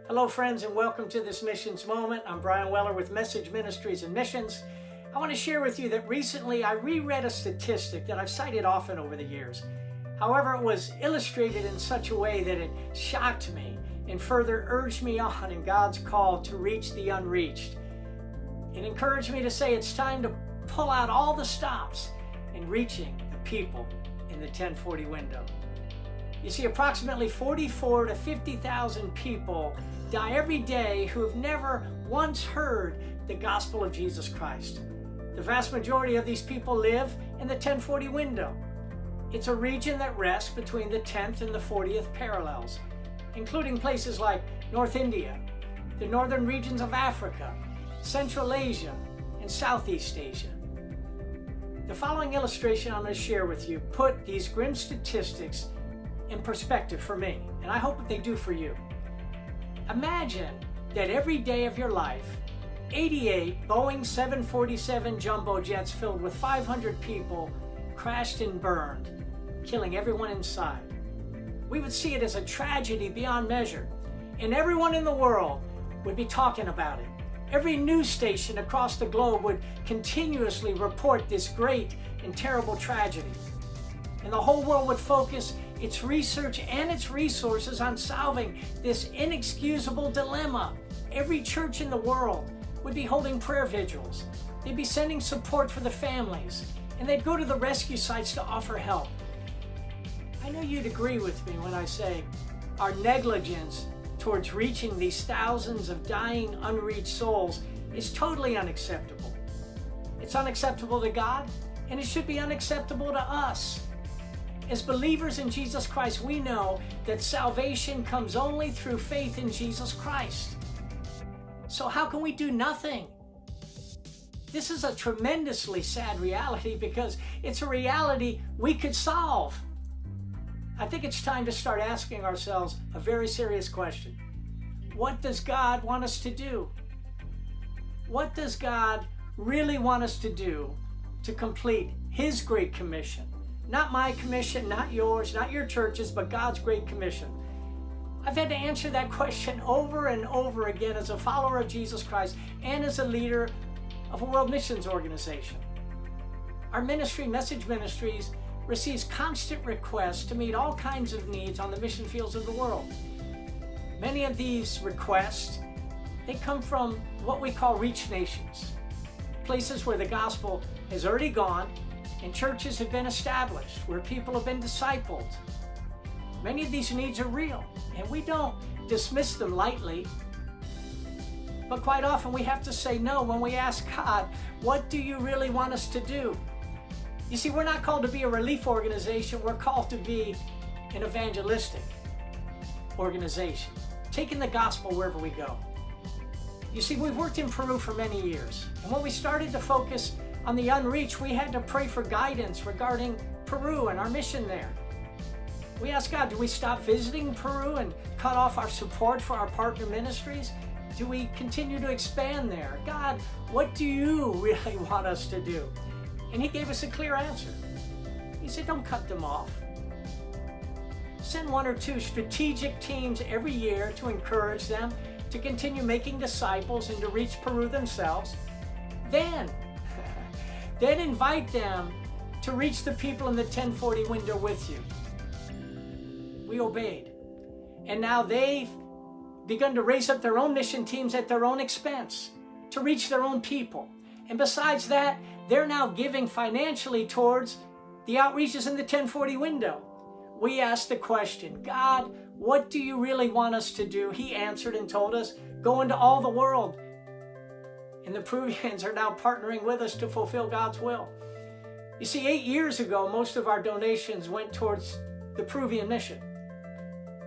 Hello friends, and welcome to this Missions Moment. I'm Brian Weller with Message Ministries and Missions. I want to share with you that recently I reread a statistic that I've cited often over the years. However, it was illustrated in such a way that it shocked me and further urged me on in God's call to reach the unreached. It encouraged me to say it's time to pull out all the stops in reaching the people in the 1040 window. You see, approximately 44 to 50,000 people die every day who have never once heard the gospel of Jesus Christ. The vast majority of these people live in the 1040 window. It's a region that rests between the 10th and the 40th parallels, including places like North India, the northern regions of Africa, Central Asia, and Southeast Asia. The following illustration I'm going to share with you put these grim statistics in perspective for me, and I hope that they do for you. Imagine that every day of your life, 88 Boeing 747 jumbo jets filled with 500 people crashed and burned, killing everyone inside. We would see it as a tragedy beyond measure, and everyone in the world would be talking about it. Every news station across the globe would continuously report this great and terrible tragedy. And the whole world would focus its research and its resources on solving this inexcusable dilemma. Every church in the world would be holding prayer vigils. They'd be sending support for the families, and they'd go to the rescue sites to offer help. I know you'd agree with me when I say our negligence towards reaching these thousands of dying, unreached souls is totally unacceptable. It's unacceptable to God, and it should be unacceptable to us. As believers in Jesus Christ, we know that salvation comes only through faith in Jesus Christ. So how can we do nothing? This is a tremendously sad reality because it's a reality we could solve. I think it's time to start asking ourselves a very serious question. What does God want us to do? What does God really want us to do to complete His Great Commission? Not my commission, not yours, not your church's, but God's Great Commission. I've had to answer that question over and over again as a follower of Jesus Christ and as a leader of a world missions organization. Our ministry, Message Ministries, receives constant requests to meet all kinds of needs on the mission fields of the world. Many of these requests, they come from what we call reach nations, places where the gospel has already gone and churches have been established, where people have been discipled. Many of these needs are real, and we don't dismiss them lightly. But quite often we have to say no when we ask God, what do you really want us to do? You see, we're not called to be a relief organization, we're called to be an evangelistic organization, taking the gospel wherever we go. You see, we've worked in Peru for many years, and when we started to focus on the unreached, we had to pray for guidance regarding Peru and our mission there. We asked God, do we stop visiting Peru and cut off our support for our partner ministries? Do we continue to expand there? God, what do you really want us to do? And He gave us a clear answer. He said, don't cut them off. Send 1 or 2 strategic teams every year to encourage them to continue making disciples and to reach Peru themselves. Then invite them to reach the people in the 1040 window with you. We obeyed. And now they've begun to raise up their own mission teams at their own expense to reach their own people. And besides that, they're now giving financially towards the outreaches in the 1040 window. We asked the question, God, what do you really want us to do? He answered and told us, go into all the world. And the Peruvians are now partnering with us to fulfill God's will. You see, 8 years ago, most of our donations went towards the Peruvian mission.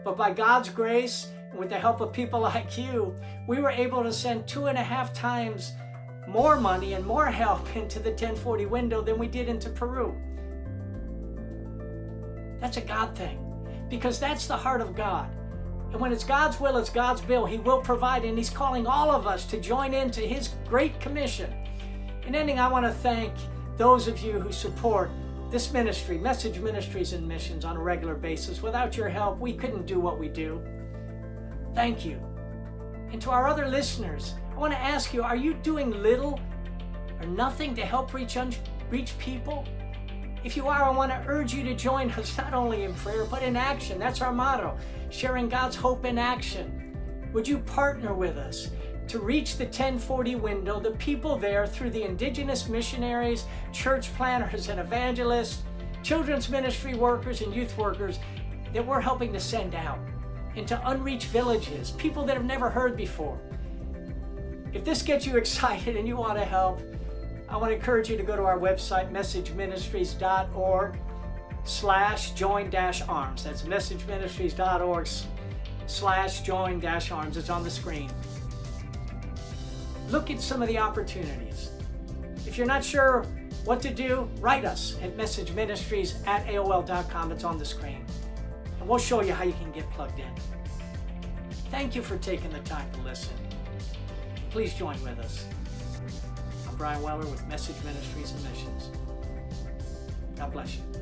But by God's grace, and with the help of people like you, we were able to send 2.5 times more money and more help into the 1040 window than we did into Peru. That's a God thing, because that's the heart of God. And when it's God's will, it's God's will. He will provide, and He's calling all of us to join into His Great Commission. In ending, I want to thank those of you who support this ministry, Message Ministries and Missions, on a regular basis. Without your help, we couldn't do what we do. Thank you. And to our other listeners, I want to ask you, are you doing little or nothing to help reach people? If you are, I want to urge you to join us not only in prayer, but in action. That's our motto, sharing God's hope in action. Would you partner with us to reach the 1040 window, the people there through the indigenous missionaries, church planners and evangelists, children's ministry workers and youth workers that we're helping to send out into unreached villages, people that have never heard before. If this gets you excited and you want to help, I want to encourage you to go to our website, messageministries.org/join-arms. That's messageministries.org/join-arms. It's on the screen. Look at some of the opportunities. If you're not sure what to do, write us at messageministries@aol.com. It's on the screen. And we'll show you how you can get plugged in. Thank you for taking the time to listen. Please join with us. I'm Brian Weller with Message Ministries and Missions. God bless you.